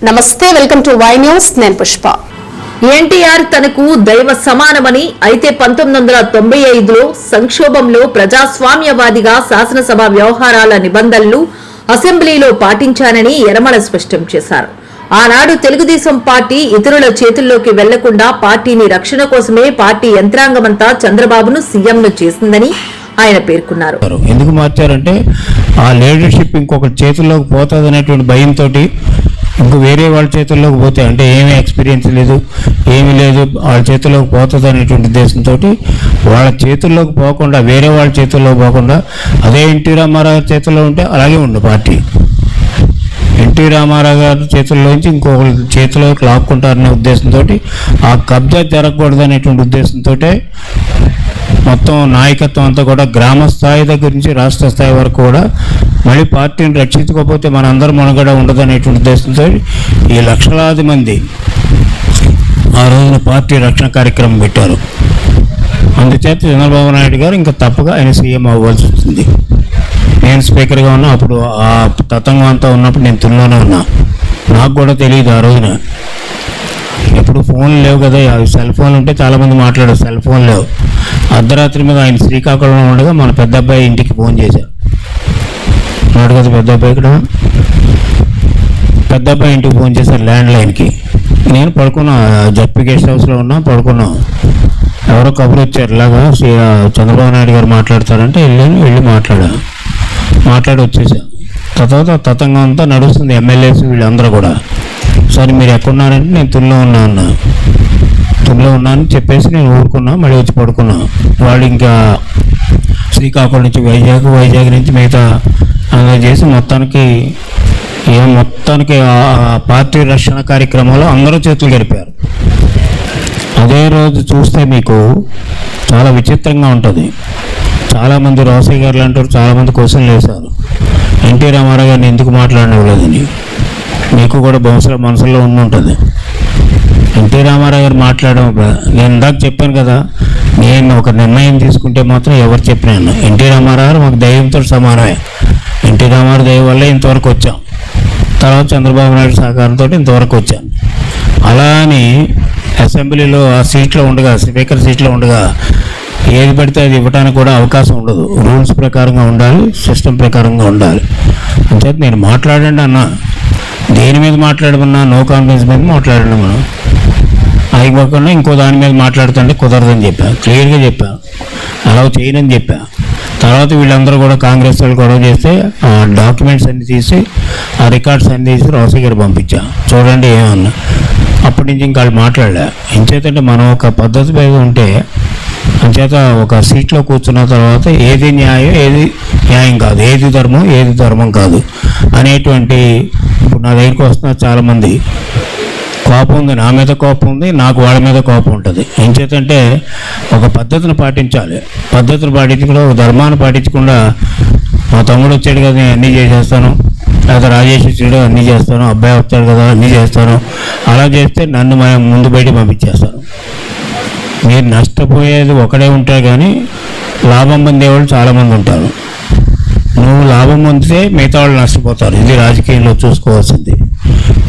నమస్తే, welcome to Y news. నేను పుష్ప. ఎన్టీఆర్ తనకు దైవ సమానమని, అయితే 1995లో సంక్షోభంలో ప్రజాస్వామ్యవాదిగా శాసనసభ వ్యవహారాల నిబంధనలు అసెంబ్లీలో పాటించానని యనమల స్పష్టం చేశారు. ఆనాడు తెలుగుదేశం పార్టీ ఇతరుల చేతుల్లోకి వెళ్లకుండా పార్టీని రక్షణ కోసమే పార్టీ యంత్రాంగమంతా చంద్రబాబును సీఎంను చేసిందని ఆయన పేర్కొన్నారు. ఎందుకు మార్చారంటే ఆ లీడర్షిప్ ఇంకొక చేతుల్లోకి పోతుంది అనేటువంటి భయంతో, ఇంకో వేరే వాళ్ళ చేతుల్లోకి పోతే అంటే ఏమీ ఎక్స్పీరియన్స్ లేదు, ఏమీ లేదు, వాళ్ళ చేతుల్లోకి పోతుంది అనేటువంటి ఉద్దేశంతో వాళ్ళ చేతుల్లోకి పోకుండా, వేరే వాళ్ళ చేతుల్లోకి పోకుండా అదే ఎన్టీ రామారావు గారి చేతుల్లో ఉంటే అలాగే ఉండు పార్టీ. ఎన్టీ రామారావు గారి చేతుల్లోంచి ఇంకొకరి చేతిలోకి లాక్కుంటారనే ఉద్దేశంతో, ఆ కబ్జా జరగకూడదు అనేటువంటి ఉద్దేశంతో మొత్తం నాయకత్వం అంతా కూడా గ్రామ స్థాయి దగ్గర నుంచి రాష్ట్ర స్థాయి వరకు కూడా మళ్ళీ పార్టీని రక్షించుకోకపోతే మనందరం మనుగడ ఉండదు అనేటువంటి ఉద్దేశంతో ఈ లక్షలాది మంది ఆ రోజున పార్టీ రక్షణ కార్యక్రమం పెట్టారు. అందుచేత చంద్రబాబు నాయుడు గారు ఇంకా తప్పగా ఆయన సీఎం అవ్వాల్సి వచ్చింది. నేను స్పీకర్గా ఉన్నా, అప్పుడు ఆ తతంగం అంతా ఉన్నప్పుడు నేను తుల్లోనే ఉన్నా. నాకు కూడా తెలియదు ఆ రోజున, ఎప్పుడు ఫోన్లు లేవు కదా, సెల్ ఫోన్లు ఉంటే చాలామంది మాట్లాడారు, సెల్ ఫోన్ లేవు. అర్ధరాత్రి మీద ఆయన శ్రీకాకుళంలో ఉండగా మన పెద్ద అబ్బాయి ఇంటికి ఫోన్ చేశారు. ఉన్నాడు కదా పెద్ద అబ్బాయి, ఇక్కడ పెద్ద అబ్బాయి ఇంటికి ఫోన్ చేశారు ల్యాండ్ లైన్కి. నేను పడుకున్నా, జడ్పీ గెస్ట్ హౌస్లో ఉన్నా, పడుకున్నాం. ఎవరో కబురు వచ్చారు, ఇలాగా చంద్రబాబు నాయుడు గారు మాట్లాడతారంటే వెళ్ళి మాట్లాడి వచ్చేసా. తర్వాత తతంగం అంతా నడుస్తుంది, ఎమ్మెల్యేస్ వీళ్ళందరూ కూడా. సరే మీరు ఎక్కడున్నారంటే నేను తుల్లో ఉన్నానని చెప్పేసి నేను ఊరుకున్నా, మళ్ళీ వచ్చి పడుకున్నా. వాళ్ళు ఇంకా శ్రీకాకుళం నుంచి వైజాగ్ నుంచి మిగతా అలా చేసి మొత్తానికి ఆ పార్టీ రక్షణ కార్యక్రమంలో అందరూ చేతులు గడిపారు. అదే రోజు చూస్తే మీకు చాలా విచిత్రంగా ఉంటుంది. చాలామంది రోసయ్య గారు అంటారు, చాలామంది క్వశ్చన్లు వేశారు, ఎన్టీ రామారావు గారిని ఎందుకు మాట్లాడలేదని. మీకు కూడా బహుశా మనసులో ఉంటుంది. ఎన్టీ రామారావు గారు మాట్లాడడం, నేను ఇందాక చెప్పాను కదా, నేను ఒక నిర్ణయం తీసుకుంటే మాత్రం ఎవరు చెప్పినాను, ఎన్టీ రామారావు గారు మాకు దైవంతో సమానమే. ఎన్టీ రామారావు దైవం వల్ల ఇంతవరకు వచ్చాం, తర్వాత చంద్రబాబు నాయుడు సహకారంతో ఇంతవరకు వచ్చాను. అలా అని అసెంబ్లీలో ఆ సీట్లో ఉండగా, స్పీకర్ సీట్లో ఉండగా ఏది పడితే అది ఇవ్వడానికి కూడా అవకాశం ఉండదు. రూల్స్ ప్రకారంగా ఉండాలి, సిస్టమ్ ప్రకారంగా ఉండాలి. అంతే నేను మాట్లాడండి అన్నా, దేని మీద మాట్లాడమన్నా నో కాన్ఫిడెన్స్ మీద మాట్లాడండి, మనం అయిపోకుండా ఇంకో దాని మీద మాట్లాడుతుంటే కుదరదని చెప్పా, క్లియర్గా చెప్పా, అలా చేయనని చెప్పా. తర్వాత వీళ్ళందరూ కూడా కాంగ్రెస్ వాళ్ళు గొడవ చేస్తే ఆ డాక్యుమెంట్స్ అన్ని తీసి, ఆ రికార్డ్స్ అన్ని తీసి రోసయ్య గారు పంపించా, చూడండి ఏమన్నా. అప్పటి నుంచి ఇంకా వాళ్ళు మాట్లాడలే. ఎంచేతంటే మనం ఒక పద్ధతి మీద ఉంటే, అంచేత ఒక సీట్లో కూర్చున్న తర్వాత ఏది న్యాయం ఏది న్యాయం కాదు, ఏది ధర్మం ఏది ధర్మం కాదు అనేటువంటి, ఇప్పుడు నా దగ్గరికి వస్తున్న చాలామంది కోపం ఉంది, నా మీద కోపం ఉంది, నాకు వాళ్ళ మీద కోపం ఉంటుంది. ఏం చేతంటే ఒక పద్ధతిని పాటించాలి, పద్ధతిని పాటించకుండా ఒక ధర్మాన్ని పాటించకుండా మా తమ్ముడు వచ్చాడు కదా నేను అన్నీ చేసేస్తాను, లేదా రాజేష్ వచ్చాడు అన్నీ చేస్తాను, అబ్బాయి వచ్చాడు కదా అన్నీ చేస్తాను, అలా చేస్తే నన్ను ముందు బయట పంపించేస్తాను. మీరు నష్టపోయేది ఒకడే ఉంటారు కానీ లాభం పొందేవాళ్ళు చాలామంది ఉంటారు. నువ్వు లాభం పొందితే మిగతా వాళ్ళు నష్టపోతారు. ఇది రాజకీయంలో చూసుకోవాల్సింది.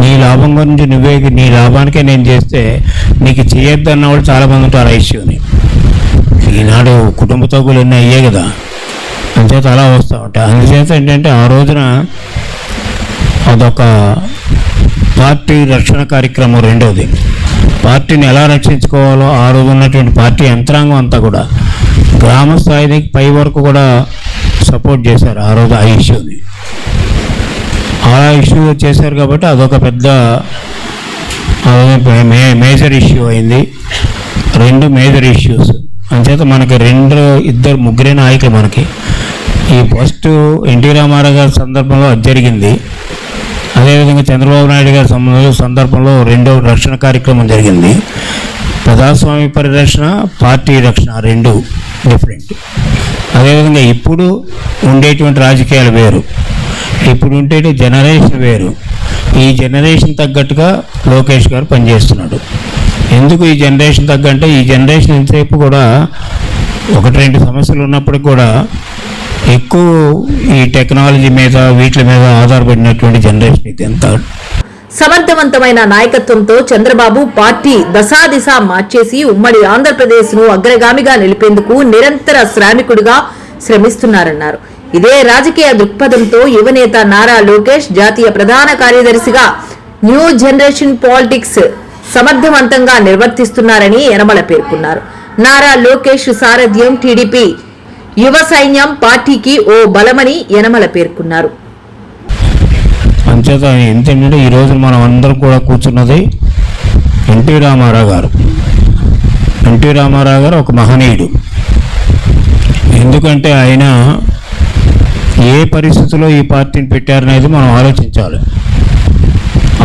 నీ లాభం గురించి నీ లాభానికే నేను చేస్తే నీకు చేయొద్దు అన్న వాళ్ళు చాలామంది ఉంటారు. ఆ ఇష్యూని ఈనాడు కుటుంబ తగ్గులు ఎన్ని అయ్యే కదా, అంచేత అలా వస్తూ ఉంటాయి. అందుచేత ఏంటంటే ఆ రోజున అదొక పార్టీ రక్షణ కార్యక్రమం. రెండవది, పార్టీని ఎలా రక్షించుకోవాలో ఆ రోజు ఉన్నటువంటి పార్టీ యంత్రాంగం అంతా కూడా గ్రామ స్థాయి పై వరకు కూడా సపోర్ట్ చేశారు ఆ రోజు ఆ ఇష్యూని. ఆ ఇష్యూ చేశారు కాబట్టి అదొక పెద్ద మేజర్ ఇష్యూ అయింది. రెండు మేజర్ ఇష్యూస్. అంచేత మనకి ముగ్గురే నాయకులు మనకి. ఈ ఫస్ట్ ఎన్టీ రామారావు గారి సందర్భంలో అది జరిగింది. అదేవిధంగా చంద్రబాబు నాయుడు గారి సందర్భంలో రెండో రక్షణ కార్యక్రమం జరిగింది. ప్రజాస్వామ్య పరిరక్షణ, పార్టీ రక్షణ, రెండు డిఫరెంట్. అదేవిధంగా ఇప్పుడు ఉండేటువంటి రాజకీయాలు వేరు, ఇప్పుడు ఉండే జనరేషన్ వేరు. ఈ జనరేషన్ తగ్గట్టుగా లోకేష్ గారు పనిచేస్తున్నాడు. ఎందుకు ఈ జనరేషన్ తగ్గంటే, ఈ జనరేషన్ ఎంతసేపు కూడా ఒకటి రెండు సమస్యలు ఉన్నప్పటికి కూడా ఎక్కువ ఈ టెక్నాలజీ మీద వీటి మీద ఆధారపడినటువంటి జనరేషన్ ఇది. ఎంత సమర్థవంతమైన నాయకత్వంతో చంద్రబాబు పార్టీ దశాదిశ మార్చేసి ఉమ్మడి ఆంధ్రప్రదేశ్ ను అగ్రగామిగా నిలిపేందుకు నిరంతర శ్రామికుడిగా శ్రమిస్తున్నారన్నారు. ఇదే రాజకీయ దృక్పథంతో యువనేత నారా లోకేష్ జాతీయ ప్రధాన కార్యదర్శిగా న్యూ జనరేషన్ పాలిటిక్స్ సమర్థవంతంగా నిర్వర్తిస్తున్నారని యనమల పేర్కొన్నారు. నారా లోకేష్ సారథ్యం టీడీపీ యువ సైన్యం పార్టీకి ఓ బలమని యనమల పేర్కొన్నారు. అంచేత ఏంటంటే ఈరోజు మనం అందరం కూడా కూర్చున్నది ఎన్టీ రామారావు గారు. ఎన్టీ రామారావు గారు ఒక మహనీయుడు. ఎందుకంటే ఆయన ఏ పరిస్థితుల్లో ఈ పార్టీని పెట్టారనేది మనం ఆలోచించాలి.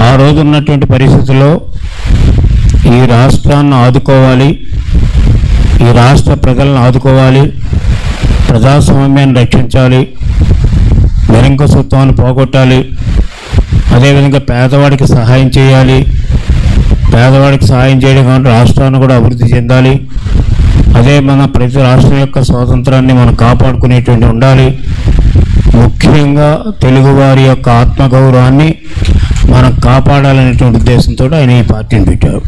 ఆ రోజు ఉన్నటువంటి పరిస్థితుల్లో ఈ రాష్ట్రాన్ని ఆదుకోవాలి, ఈ రాష్ట్ర ప్రజలను ఆదుకోవాలి, ప్రజాస్వామ్యాన్ని రక్షించాలి, నిరంకుశత్వాన్ని పోగొట్టాలి, అదేవిధంగా పేదవాడికి సహాయం చేయాలి, పేదవాడికి సహాయం చేయడం కానీ రాష్ట్రాన్ని కూడా అభివృద్ధి చెందాలి, అదే మన ప్రతి రాష్ట్రం యొక్క స్వాతంత్రాన్ని మనం కాపాడుకునేటువంటి ఉండాలి. ముఖ్యంగా తెలుగువారి యొక్క ఆత్మగౌరవాన్ని మనం కాపాడాలనేటువంటి ఉద్దేశంతో ఆయన ఈ పార్టీని పెట్టారు.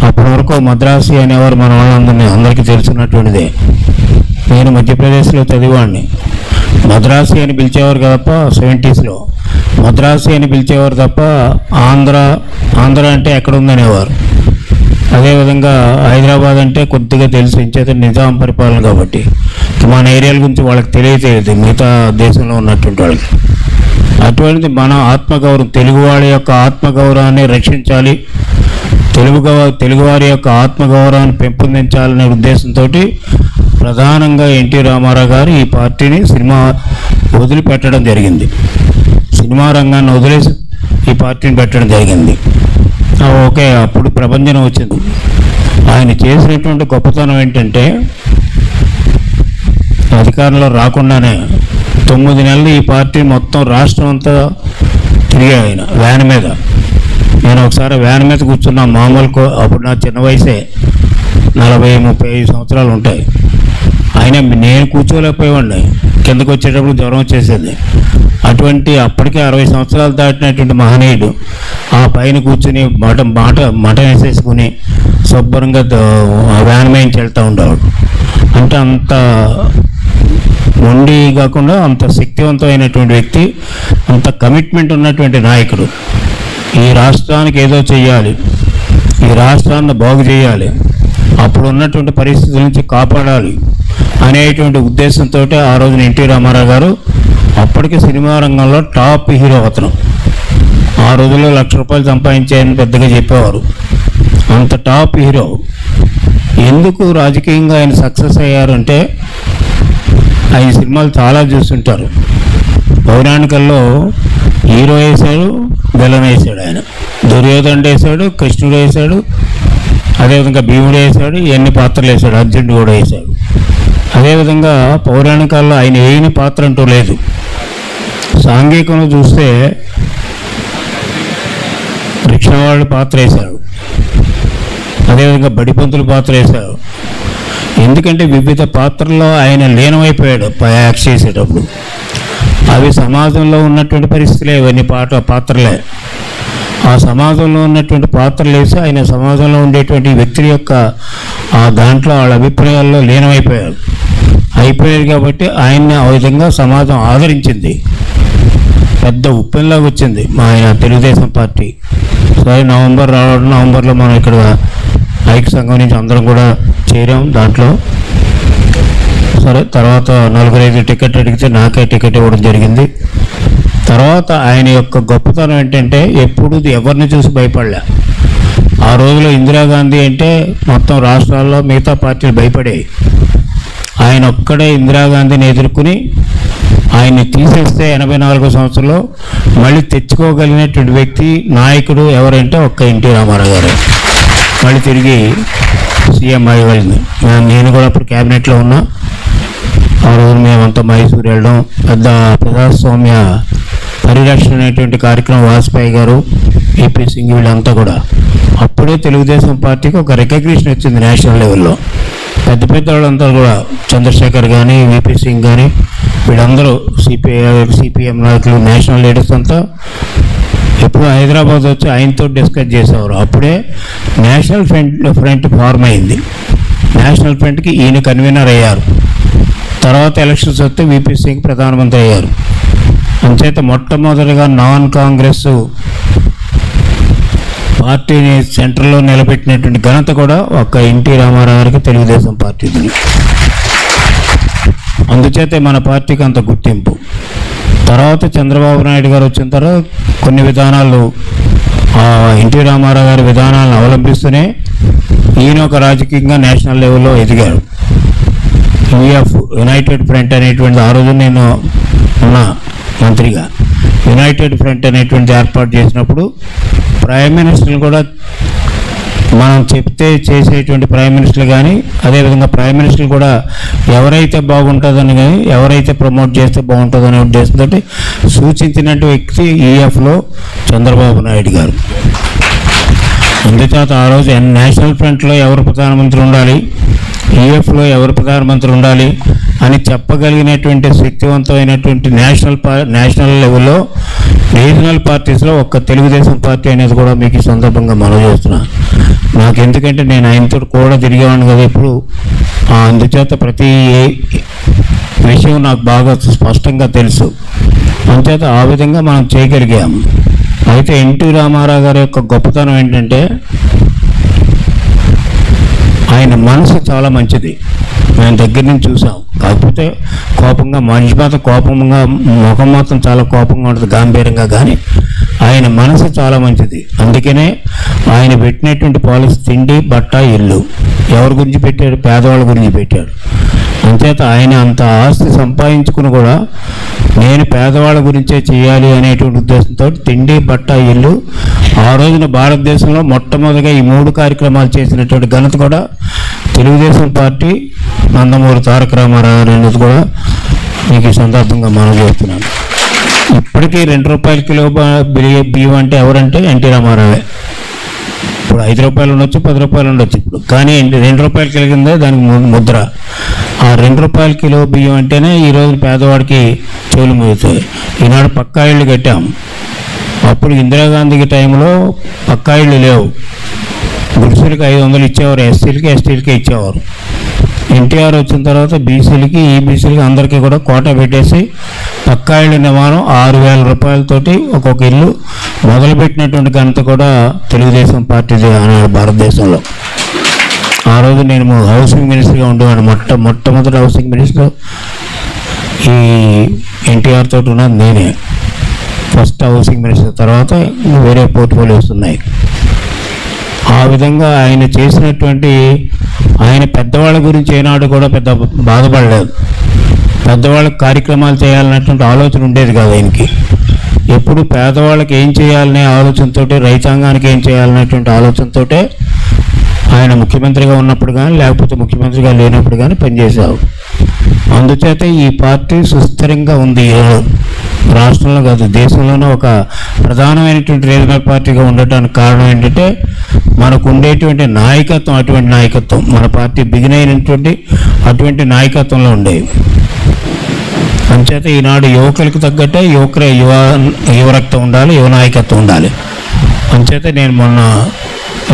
అప్పటి వరకు మద్రాసి అనేవారు మన అందరికీ తెలిసినటువంటిదే. నేను మధ్యప్రదేశ్లో చదివాడిని. మద్రాసి అని పిలిచేవారు తప్ప 70s మద్రాసి అని పిలిచేవారు తప్ప ఆంధ్ర అంటే ఎక్కడ ఉందనేవారు. అదేవిధంగా హైదరాబాద్ అంటే కొద్దిగా తెలుసు, ఇంచేత నిజాం పరిపాలన కాబట్టి మన ఏరియాల గురించి వాళ్ళకి తెలియదు మిగతా దేశంలో ఉన్నటువంటి వాళ్ళకి. అటువంటిది మన ఆత్మగౌరవం, తెలుగువాడి యొక్క ఆత్మగౌరవాన్ని రక్షించాలి, తెలుగువారి యొక్క ఆత్మగౌరవాన్ని పెంపొందించాలనే ఉద్దేశంతో ప్రధానంగా ఎన్టీ రామారావు గారు ఈ పార్టీని సినిమా వదిలిపెట్టడం జరిగింది. సినిమా రంగాన్ని వదిలేసి ఈ పార్టీని పెట్టడం జరిగింది. ఓకే, అప్పుడు ప్రభంజనం వచ్చింది. ఆయన చేసినటువంటి గొప్పతనం ఏంటంటే అధికారంలో రాకుండానే 9 నెలలు ఈ పార్టీ మొత్తం రాష్ట్రం అంతా తిరిగాడు ఆయన వ్యాన్ మీద. నేను ఒకసారి వ్యాన్ మీద కూర్చున్నా. మామూలు అప్పుడు నా చిన్న వయసే, 40-35 సంవత్సరాలు ఉంటాయి. ఆయన నేను కూర్చోలేకపోయేవాడిని, కిందకు వచ్చేటప్పుడు జ్వరం వచ్చేసేది. అటువంటి అప్పటికే 60 సంవత్సరాలు దాటినటువంటి మహనీయుడు ఆ పైన కూర్చుని మట వేసేసుకుని శుభ్రంగా వ్యాన్ మేయించి వెళ్తూ ఉండేవాడు. అంటే అంత మొండి కాకుండా అంత శక్తివంతమైనటువంటి వ్యక్తి, అంత కమిట్మెంట్ ఉన్నటువంటి నాయకుడు. ఈ రాష్ట్రానికి ఏదో చెయ్యాలి, ఈ రాష్ట్రాన్ని బాగు చేయాలి, అప్పుడు ఉన్నటువంటి పరిస్థితుల నుంచి కాపాడాలి అనేటువంటి ఉద్దేశంతో ఆ రోజున ఎన్టీ రామారావు గారు, అప్పటికి సినిమా రంగంలో టాప్ హీరో అతను. ఆ రోజుల్లో ₹1,00,000 సంపాదించాయని పెద్దగా చెప్పేవారు. అంత టాప్ హీరో. ఎందుకు రాజకీయంగా ఆయన సక్సెస్ అయ్యారంటే ఆయన సినిమాలు చాలా చూస్తుంటారు. పౌరాణికల్లో హీరో వేశాడు, విలన్ వేశాడు. ఆయన దుర్యోధనుడు వేశాడు, కృష్ణుడు వేశాడు, అదేవిధంగా భీముడు వేశాడు, ఎన్ని పాత్రలు వేశాడు, అర్జునుడు కూడా వేశాడు. అదేవిధంగా పౌరాణికాల్లో ఆయన వేయని పాత్ర అంటూ లేదు. సాంఘికంలో చూస్తే రిక్షావాళ్ళ పాత్ర వేశాడు, అదేవిధంగా బడిపంతుల పాత్ర వేశాడు. ఎందుకంటే వివిధ పాత్రల్లో ఆయన లీనమైపోయాడు యాక్ట్ చేసేటప్పుడు. అవి సమాజంలో ఉన్నటువంటి పరిస్థితులే, ఇవన్నీ పాత్రలే. ఆ సమాజంలో ఉన్నటువంటి పాత్రలు వేసి ఆయన సమాజంలో ఉండేటువంటి వ్యక్తుల యొక్క ఆ దాంట్లో వాళ్ళ అభిప్రాయాల్లో లీనమైపోయారు. అయిపోయారు కాబట్టి ఆయన్ని ఆ విధంగా సమాజం ఆదరించింది. పెద్ద ఉప్పెనలాగా వచ్చింది మా ఆయన తెలుగుదేశం పార్టీ. సరే, నవంబర్లో మనం ఇక్కడ ఐక్య సంఘం నుంచి అందరం కూడా చేరాం దాంట్లో. సరే, తర్వాత 4-5 టికెట్ అడిగితే నాకే టికెట్ ఇవ్వడం జరిగింది. తర్వాత ఆయన యొక్క గొప్పతనం ఏంటంటే ఎప్పుడు ఎవరిని చూసి భయపడలే. ఆ రోజులో ఇందిరాగాంధీ అంటే మొత్తం రాష్ట్రాల్లో మిగతా పార్టీలు భయపడేవి. ఆయన ఒక్కడే ఇందిరాగాంధీని ఎదుర్కొని ఆయన్ని తీసేస్తే 84 సంవత్సరంలో మళ్ళీ తెచ్చుకోగలిగినటువంటి వ్యక్తి, నాయకుడు ఎవరంటే ఒక్క ఎన్టీ రామారావు గారు. మళ్ళీ తిరిగి సీఎం అయ్యగలిగింది. నేను కూడా అప్పుడు క్యాబినెట్లో ఉన్నా. ఆ రోజు మేమంతా మైసూరు వెళ్ళడం, పెద్ద ప్రజాస్వామ్య పరిరక్షణ అనేటువంటి కార్యక్రమం వాజ్పేయి గారు, ఏపీ సింగ్ వీళ్ళంతా కూడా. అప్పుడే తెలుగుదేశం పార్టీకి ఒక రికగ్నిషన్ వచ్చింది నేషనల్ లెవెల్లో. పెద్ద పెద్ద వాళ్ళంతా కూడా, చంద్రశేఖర్ కానీ, విపి సింగ్ కానీ, వీళ్ళందరూ సిపిఎం నాయకులు, నేషనల్ లీడర్స్ అంతా ఎప్పుడు హైదరాబాద్ వచ్చి ఆయనతో డిస్కస్ చేసేవారు. అప్పుడే నేషనల్ ఫ్రంట్ ఫార్మ్ అయింది. నేషనల్ ఫ్రంట్కి ఈయన కన్వీనర్ అయ్యారు. తర్వాత ఎలక్షన్స్ వస్తే వీపీ సింగ్ ప్రధానమంత్రి అయ్యారు. అంచేత మొట్టమొదటిగా నాన్ కాంగ్రెస్ పార్టీని సెంటర్లో నిలబెట్టినటువంటి ఘనత కూడా ఒక్క ఎన్టీ రామారావు గారికి తెలుగుదేశం పార్టీది. అందుచేతే మన పార్టీకి అంత గుర్తింపు. తర్వాత చంద్రబాబు నాయుడు గారు వచ్చిన తర్వాత కొన్ని విధానాలు ఎన్టీ రామారావు గారి విధానాలను అవలంబిస్తూనే ఈయన ఒక రాజకీయంగా నేషనల్ లెవెల్లో ఎదిగారు. యూఎఫ్ యునైటెడ్ ఫ్రంట్ అనేటువంటి ఆ రోజు నేను ఉన్నా మంత్రిగా. యునైటెడ్ ఫ్రంట్ అనేటువంటి ఏర్పాటు చేసినప్పుడు ప్రైమ్ మినిస్టర్లు కూడా మనం చెప్తే చేసేటువంటి ప్రైమ్ మినిస్టర్లు కానీ, అదేవిధంగా ప్రైమ్ మినిస్టర్లు కూడా ఎవరైతే బాగుంటుందని కానీ, ఎవరైతే ప్రమోట్ చేస్తే బాగుంటుందనే ఉద్దేశంతో సూచించినట్టు వ్యక్తి ఈఎఫ్లో చంద్రబాబు నాయుడు గారు. అందుచేత ఆ రోజు నేషనల్ ఫ్రంట్లో ఎవరు ప్రధానమంత్రి ఉండాలి, ఈఎఫ్లో ఎవరు ప్రధానమంత్రి ఉండాలి అని చెప్పగలిగినటువంటి శక్తివంతమైనటువంటి నేషనల్ లెవెల్లో రీజనల్ పార్టీస్లో ఒక్క తెలుగుదేశం పార్టీ అనేది కూడా మీకు ఈ సందర్భంగా మనవి చేస్తున్నాను. నాకు ఎందుకంటే నేను ఆయనతో కూడా తిరిగేవాడిని కదా ఇప్పుడు. అందుచేత ప్రతి విషయం నాకు బాగా స్పష్టంగా తెలుసు. అందుచేత ఆ విధంగా మనం చేయగలిగాం. అయితే ఎన్టీ రామారావు గారి యొక్క గొప్పతనం ఏంటంటే ఆయన మనసు చాలా మంచిది. మేము దగ్గర నుంచి చూసాం. కాకపోతే కోపంగా, మనిషి మాత్రం కోపంగా, ముఖం మాత్రం చాలా కోపంగా ఉంటుంది, గాంభీర్యంగా. కానీ ఆయన మనసు చాలా మంచిది. అందుకనే ఆయన పెట్టినటువంటి పాలసీ తిండి, బట్ట, ఇల్లు ఎవరి గురించి పెట్టాడు? పేదవాళ్ళ గురించి పెట్టాడు. అంచేత ఆయన అంత ఆస్తి సంపాదించుకుని కూడా నేను పేదవాళ్ళ గురించే చేయాలి అనేటువంటి ఉద్దేశంతో తిండి, బట్ట, ఇల్లు ఆ రోజున భారతదేశంలో మొట్టమొదటిగా ఈ 3 కార్యక్రమాలు చేసినటువంటి ఘనత కూడా తెలుగుదేశం పార్టీ, నందమూరి తారక రామారావు అనేది కూడా మీకు ఈ సందర్భంగా మనం చేస్తున్నాను. ఇప్పటికీ 2 రూపాయల కిలో బియ్యం అంటే ఎవరంటే ఎన్టీ రామారావే. ఇప్పుడు 5 రూపాయలు ఉండొచ్చు, 10 రూపాయలు ఉండొచ్చు ఇప్పుడు. కానీ 2 రూపాయలు కలిగిందే దానికి ముద్ర. ఆ 2 రూపాయల కిలో బియ్యం అంటేనే ఈరోజు పేదవాడికి చెవులు మూగుతాయి. ఈనాడు పక్కా ఇళ్ళు కట్టాం. అప్పుడు ఇందిరాగాంధీకి టైంలో పక్కా ఇళ్ళు లేవు. గుడిసెలకి 500 ఇచ్చేవారు, ఎస్టీలకి ఇచ్చేవారు. ఎన్టీఆర్ వచ్చిన తర్వాత బీసీలకి, ఈబీసీలకి అందరికీ కూడా కోటా పెట్టేసి పక్కా ఇళ్ళు నిర్మాణం 6,000 రూపాయలతోటి ఒక్కొక్క ఇల్లు మొదలుపెట్టినటువంటి ఘనత కూడా తెలుగుదేశం పార్టీది అన్నాడు భారతదేశంలో. ఆ రోజు నేను హౌసింగ్ మినిస్టర్గా ఉండేవాడు. మొట్టమొదటి హౌసింగ్ మినిస్టర్ ఈ ఎన్టీఆర్ తోటి ఉన్నది నేనే. ఫస్ట్ హౌసింగ్ మినిస్టర్, తర్వాత వేరే పోర్ట్ఫోలియోస్ ఉన్నాయి. ఆ విధంగా ఆయన చేసినటువంటి, ఆయన పెద్దవాళ్ళ గురించి ఏనాడు కూడా పెద్ద బాధపడలేదు. పెద్దవాళ్ళకి కార్యక్రమాలు చేయాలన్నటువంటి ఆలోచన ఉండేది కాదు ఆయనకి. ఎప్పుడు పేదవాళ్ళకి ఏం చేయాలనే ఆలోచనతో, రైతాంగానికి ఏం చేయాలనేటువంటి ఆలోచనతో ఆయన ముఖ్యమంత్రిగా ఉన్నప్పుడు కానీ, లేకపోతే ముఖ్యమంత్రిగా లేనప్పుడు కానీ పనిచేశారు. అందుచేత ఈ పార్టీ సుస్థిరంగా ఉంది. రాష్ట్రంలో కాదు, దేశంలోనే ఒక ప్రధానమైనటువంటి రీజనల్ పార్టీగా ఉండటానికి కారణం ఏంటంటే మనకు ఉండేటువంటి నాయకత్వం. అటువంటి నాయకత్వం మన పార్టీ బిగిన్ అయినటువంటి అటువంటి నాయకత్వంలో ఉండేవి. అంచేత ఈనాడు యువకులకు తగ్గట్టే యువరక్తం ఉండాలి, యువ నాయకత్వం ఉండాలి. అంచేత నేను మొన్న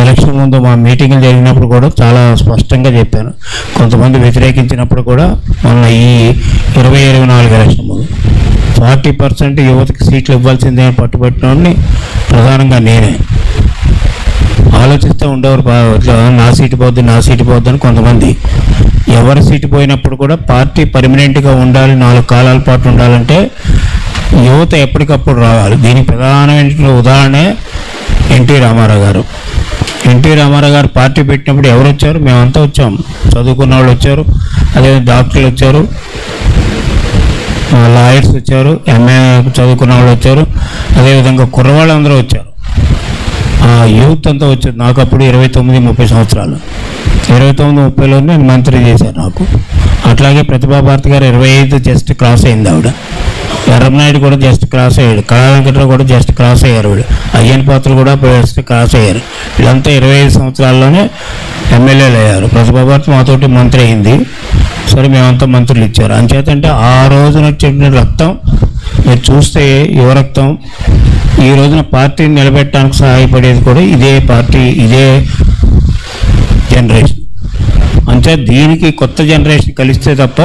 ఎలక్షన్ ముందు మా మీటింగ్లు జరిగినప్పుడు కూడా చాలా స్పష్టంగా చెప్పాను. కొంతమంది వ్యతిరేకించినప్పుడు కూడా మొన్న ఈ 2024 ఎలక్షన్ ముందు 40% యువతకి సీట్లు ఇవ్వాల్సిందే అని పట్టుబట్టినోడిని ప్రధానంగా నేనే. ఆలోచిస్తూ ఉండేవారు, నా సీటు పోద్ది అని కొంతమంది. ఎవరి సీటు పోయినప్పుడు కూడా పార్టీ పర్మనెంట్గా ఉండాలి, 4 కాలాల పాటు ఉండాలంటే యువత ఎప్పటికప్పుడు రావాలి. దీనికి ప్రధానమైన ఉదాహరణే ఎన్టీ రామారావు గారు. ఎన్టీ రామారావు గారు పార్టీ పెట్టినప్పుడు ఎవరు వచ్చారు? మేమంతా వచ్చాం. చదువుకున్న వాళ్ళు వచ్చారు, అదే డాక్టర్లు వచ్చారు, లాయర్స్ వచ్చారు, ఎంఏ చదువుకున్న వాళ్ళు వచ్చారు, అదేవిధంగా కుర్రవాళ్ళు అందరూ వచ్చారు. యూత్ అంతా వచ్చారు. నాకు అప్పుడు 29-30 సంవత్సరాలు. 29-30లో నేను మంత్రి చేశాను నాకు. అట్లాగే ప్రతిభా భారతి గారు 25 జస్ట్ క్రాస్ అయింది ఆవిడ. ఎర్రమనాయుడు కూడా జస్ట్ క్రాస్ అయ్యాడు. కళా వెంకటరావు కూడా జస్ట్ క్రాస్ అయ్యారు. అయ్యన్ పాత్రలు కూడా జస్ట్ క్రాస్ అయ్యారు. వీళ్ళంతా 25 సంవత్సరాల్లోనే ఎమ్మెల్యేలు అయ్యారు. ప్రతిభా భారతి మాతోటి మంత్రి అయింది. సరే, మేమంతా మంత్రులు ఇచ్చారు. అంచేతంటే ఆ రోజున చెప్పిన రక్తం మీరు చూస్తే యువ రక్తం ఈ రోజున పార్టీని నిలబెట్టడానికి సహాయపడేది కూడా ఇదే పార్టీ, ఇదే జనరేషన్. అంటే దీనికి కొత్త జనరేషన్ కలిస్తే తప్ప,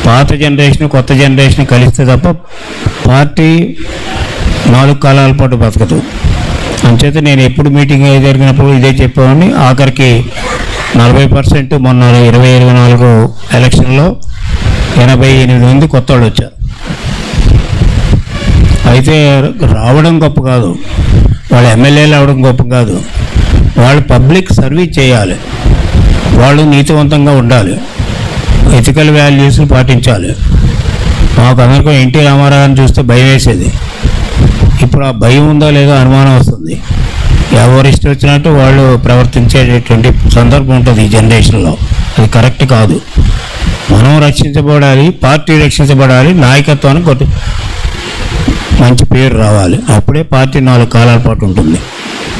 పాత జనరేషన్ కొత్త జనరేషన్ కలిస్తే తప్ప పార్టీ 4 కాలాల పాటు బతకదు. అంచేత నేను ఎప్పుడు మీటింగ్ జరిగినప్పుడు ఇదే చెప్పేవాడిని. ఆఖరికి 40% మొన్న 2024 ఎలక్షన్లో 88 మంది కొత్త వాళ్ళు వచ్చారు. అయితే రావడం గొప్ప కాదు, వాళ్ళు ఎమ్మెల్యేలు అవడం గొప్ప కాదు, వాళ్ళు పబ్లిక్ సర్వీస్ చేయాలి, వాళ్ళు నీతివంతంగా ఉండాలి, ఎథికల్ వాల్యూస్ని పాటించాలి. మాకు అందరికీ ఎన్టీ రామారావుని చూస్తే భయం వేసేది. ఇప్పుడు ఆ భయం ఉందో లేదో అనుమానం వస్తుంది. ఎవరు ఇష్టం వచ్చినట్టు వాళ్ళు ప్రవర్తించేటటువంటి సందర్భం ఉంటుంది ఈ జనరేషన్లో. అది కరెక్ట్ కాదు. మనం రక్షించబడాలి, పార్టీ రక్షించబడాలి, నాయకత్వానికి మంచి పేరు రావాలి. అప్పుడే పార్టీ 4 కాలాల పాటు ఉంటుంది.